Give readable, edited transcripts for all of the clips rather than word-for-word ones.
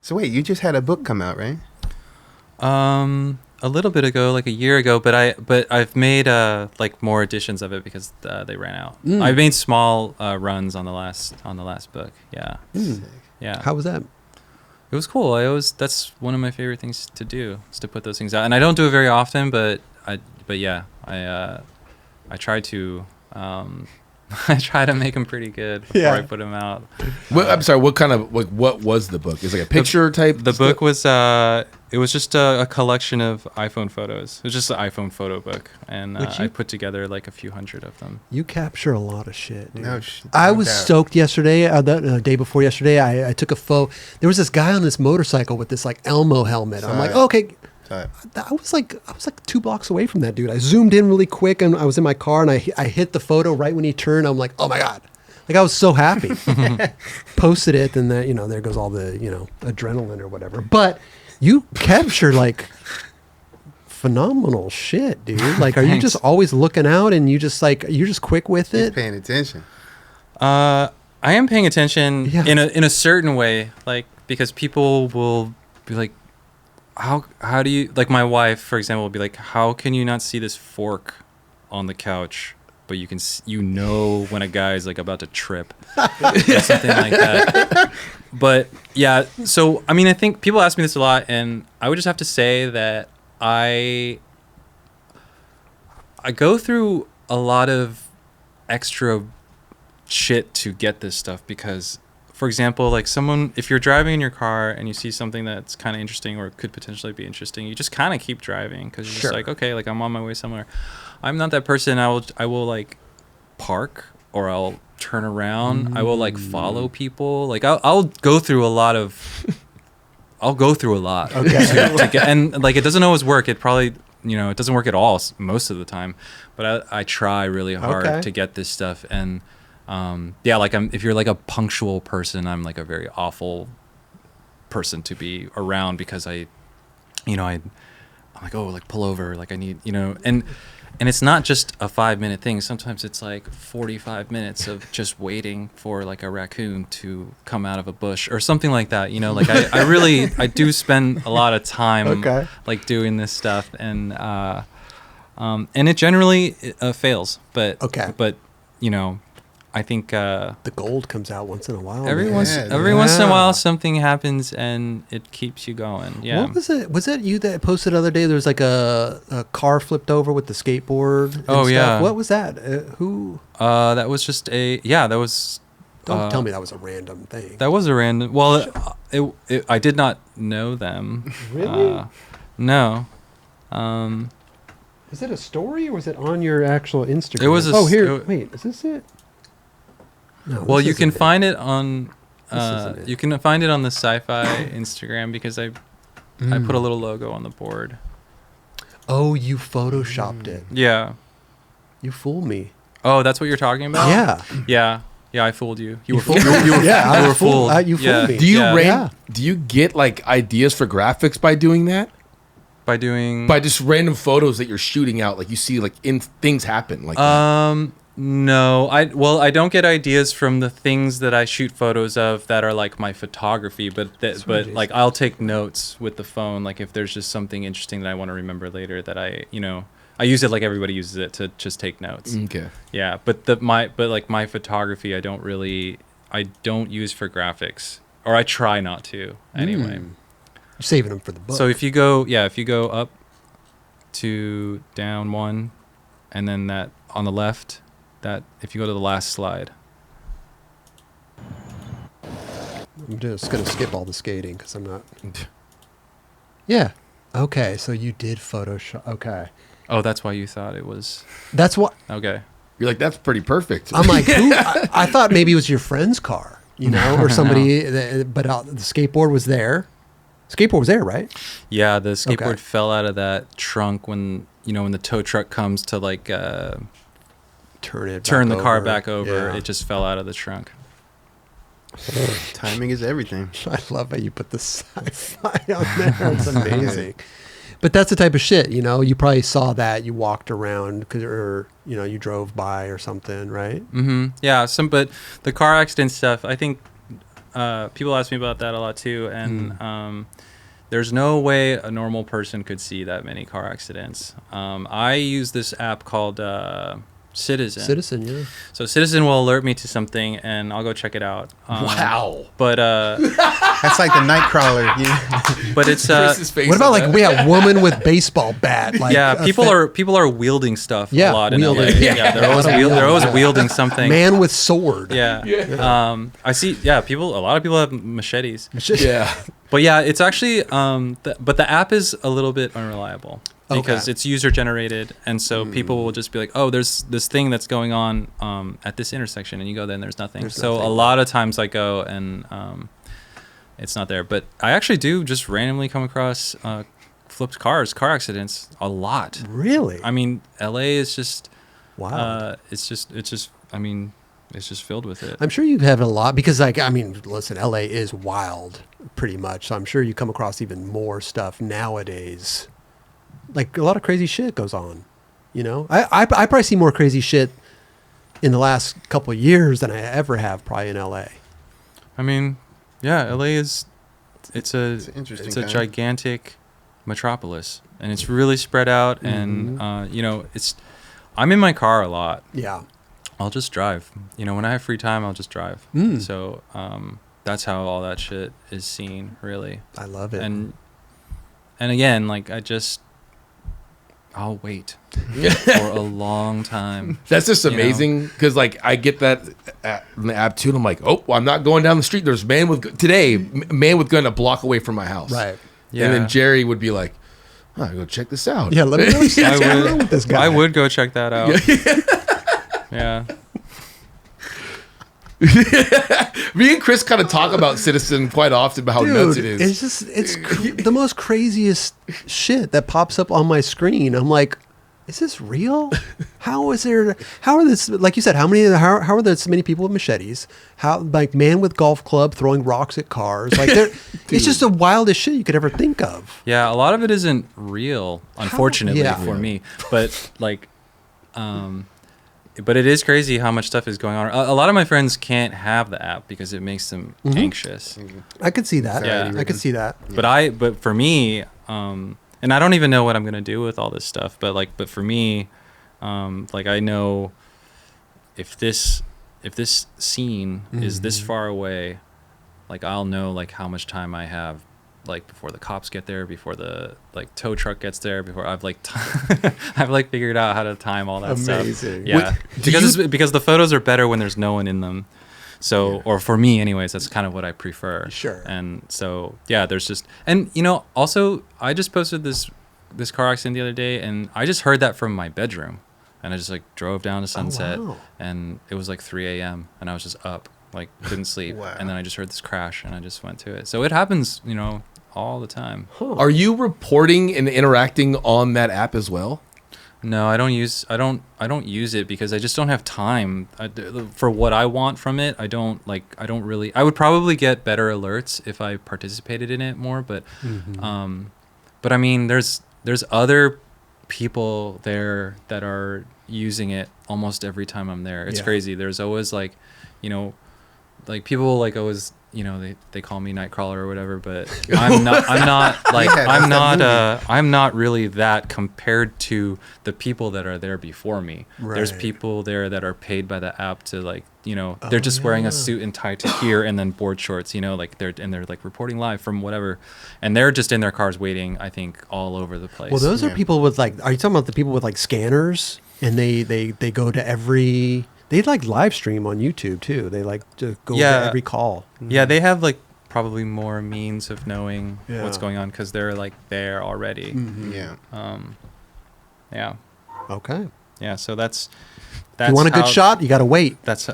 So wait, you just had a book come out, right? A little bit ago, like a year ago, but I've made like more editions of it because they ran out. I made small runs on the last book. Yeah. Sick. Yeah. How was that? It was cool. That's one of my favorite things to do, is to put those things out. And I don't do it very often, but I try to I try to make them pretty good before I put them out. I'm sorry. What kind of what was the book? Is it like a picture type? The book was it was just a collection of iPhone photos. It was just an iPhone photo book, and I put together like a few hundred of them. You capture a lot of shit, dude. No, I was stoked yesterday, the day before yesterday. I took a photo. There was this guy on this motorcycle with this like Elmo helmet. I'm like, okay. I was like 2 blocks away from that dude. I zoomed in really quick, and I was in my car, and I hit the photo right when he turned. I'm like, oh my god! Like I was so happy. Posted it, and then there goes all the adrenaline or whatever. But you capture like phenomenal shit, dude. Like, are you just always looking out, and you're just quick with it? He's paying attention. I am paying attention in a certain way, like, because people will be like, how do you, like, my wife, for example, will be like, how can you not see this fork on the couch, but you can when a guy is like about to trip or something like that. But yeah, so I mean, I think people ask me this a lot, and I would just have to say that I go through a lot of extra shit to get this stuff, because, for example, like, if you're driving in your car and you see something that's kind of interesting or could potentially be interesting, you just kind of keep driving, because you're just like, okay, like, I'm on my way somewhere. I'm not that person. I will like park, or I'll turn around. I will like follow people. Like I'll go through a lot. Okay. to get, and like, it doesn't always work. It probably, it doesn't work at all most of the time, but I try really hard to get this stuff. And like, if you're like a punctual person, I'm like a very awful person to be around, because I'm like, oh, like, pull over, like, I need, and it's not just a 5-minute thing. Sometimes it's like 45 minutes of just waiting for like a raccoon to come out of a bush or something like that. Like, I do spend a lot of time like doing this stuff, and it generally fails, but I think the gold comes out once in a while. Every once in a while, something happens and it keeps you going. Yeah. What was it? Was that you that posted the other day? There was like a car flipped over with the skateboard. And stuff. Yeah. What was that? Who? That was just that was. Don't tell me that was a random thing. That was a random. Well, I did not know them. Really? No. Was it a story, or was it on your actual Instagram? It was. Wait, is this it? No, well, you can find it on you can find it on the sci-fi Instagram, because I put a little logo on the board. Oh, you photoshopped it. Yeah. You fooled me. Oh, that's what you're talking about? Yeah. Yeah, I fooled you. You were fooled. Yeah, you were fooled. You fooled me. Do you get like ideas for graphics by doing that? By just random photos that you're shooting out, like you see like things happen like that? No, I don't get ideas from the things that I shoot photos of that are like my photography, but like, I'll take notes with the phone, like if there's just something interesting that I want to remember later, that I use it like everybody uses it, to just take notes. Okay. Yeah, but my photography, I don't use for graphics, or I try not to anyway. You're saving them for the book. So if you go up to down one, and then that on the left, that if you go to the last slide. I'm just going to skip all the skating, because I'm not. Yeah. Okay, so you did Photoshop. Okay. Oh, that's why you thought it was. That's what. Okay. You're like, that's pretty perfect. I'm like, who? I thought maybe it was your friend's car, or somebody. But the skateboard was there. Skateboard was there, right? Yeah, the skateboard fell out of that trunk when the tow truck comes to like turn the car back over. It just fell out of the trunk. Timing is everything. I love how you put the sci-fi on there. It's amazing. But that's the type of shit, you probably saw that, you walked around, or you drove by or something, right? Mm-hmm. Yeah, but the car accident stuff, I think people ask me about that a lot too, and there's no way a normal person could see that many car accidents. I use this app called Citizen. Citizen, yeah. So Citizen will alert me to something, and I'll go check it out. Wow. But That's like the Nightcrawler. Yeah. but it's Chris's face What on about like that. we have woman with baseball bat? Like yeah, a people are wielding stuff Yeah, a lot in LA. wielding. Yeah, they're always wielding something. man with sword. Yeah. I see. Yeah, a lot of people have machetes. Yeah. But yeah, it's actually but the app is a little bit unreliable because Okay. it's user generated, and so people will just be like, "Oh, there's this thing that's going on at this intersection," and you go there and there's nothing. There's So nothing. a lot of times I go and it's not there. But I actually do just randomly come across flipped car accidents a lot. Really? I mean, LA is just Wow. it's just I mean, it's just filled with it. I'm sure you have a lot because, like, I mean, listen, LA is wild, pretty much. So I'm sure you come across even more stuff nowadays. Like a lot of crazy shit goes on. You know, I probably see more crazy shit in the last couple of years than I ever have probably in LA. I mean, yeah, LA is it's a interesting it's a time. gigantic metropolis, and it's really spread out. And you know, I'm in my car a lot. Yeah. I'll just drive. You know, when I have free time, I'll just drive. So that's how all that shit is seen, really. I love it. And again, like I'll wait for a long time. That's just You know? amazing because, like, I get that in the app too, and I'm like, oh, I'm not going down the street. There's man with gun a block away from my house. right. Yeah. And then Jerry would be like, oh, I go check this out. Yeah. Let me know what's I going would- on with this guy. I would go check that out. Yeah. Me and Chris kind of talk about Citizen quite often about how nuts it is. It's just the most craziest shit that pops up on my screen. I'm like, is this real? How are this, like you said, how are there so many people with machetes? How, like, man with golf club throwing rocks at cars? Like, it's just the wildest shit you could ever think of. Yeah, a lot of it isn't real, unfortunately Yeah. for me. But like, but it is crazy how much stuff is going on. A lot of my friends can't have the app because it makes them anxious. I could see that. Yeah. I could see that. But for me, and I don't even know what I'm gonna do with all this stuff. But for me, like I know if this scene is this far away, like I'll know like how much time I have, like before the cops get there, before the like tow truck gets there, before I've like I've like figured out how to time all that stuff. Amazing. Yeah, because the photos are better when there's no one in them. So, or for me anyways, that's kind of what I prefer. Sure. And so, yeah, there's just, and you know, also I just posted this car accident the other day, and I just heard that from my bedroom, and I just like drove down to Sunset, wow. and it was like 3 a.m. and I was just up, like couldn't sleep. Wow. And then I just heard this crash, and I just went to it. So it happens, you know, all the time. Are you reporting and interacting on that app as well? No, I don't use it because I just don't have time for what I want from it. I don't really. I would probably get better alerts if I participated in it more, but but I mean, there's other people there that are using it almost every time I'm there. It's Yeah. crazy. There's always like, you know, like people like always, you know, they call me Nightcrawler or whatever, but I'm not like Yeah, I'm that's that I'm not really that compared to the people that are there before me. There's Right. people there that are paid by the app to like, you know, they're just wearing a suit and tie to here and then board shorts, you know, like they're like reporting live from whatever, and they're just in their cars waiting, I think, all over the place. Well, those are Yeah. people with like, are you talking about the people with like scanners and they go to every, they like live stream on YouTube too. They like to go to every call. Yeah, they have like probably more means of knowing Yeah. what's going on because they're like there already. Yeah. Yeah, Okay. yeah. So that's If you want a good how- shot, you got to wait. That's You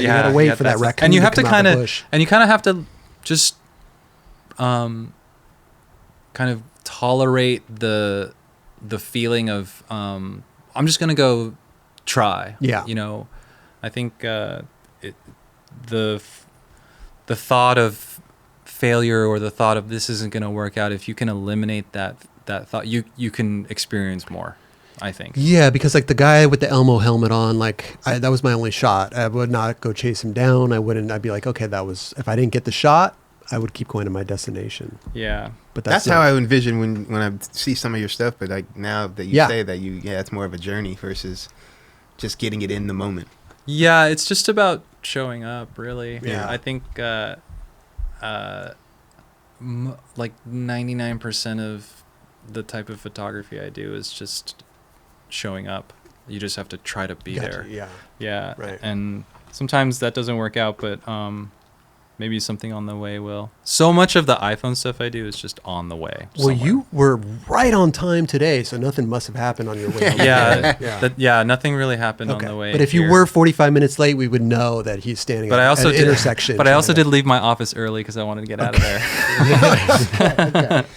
gotta wait for that that's- raccoon and you to have to come out the kind of bush. have to just kind of tolerate the feeling of I'm just gonna go try. Yeah. You know, I think the thought of failure or the thought of this isn't gonna work out, if you can eliminate that thought, you can experience more. I think. Yeah, because like the guy with the Elmo helmet on, like that was my only shot. I would not go chase him down. I'd be like, okay, if I didn't get the shot, I would keep going to my destination. Yeah. But that's how I envision when I see some of your stuff. But like now that you say that, it's more of a journey versus just getting it in the moment. Yeah, it's just about showing up, really. Yeah. I think like 99% of the type of photography I do is just showing up. You just have to try to be there. Yeah. Right. And sometimes that doesn't work out, but maybe something on the way will. So much of the iPhone stuff I do is just on the way. Well, you were right on time today, so nothing must have happened on your way home. Nothing really happened on the way. But if you were 45 minutes late, we would know that he's standing at an intersection. But I also did leave my office early because I wanted to get out of there. Okay.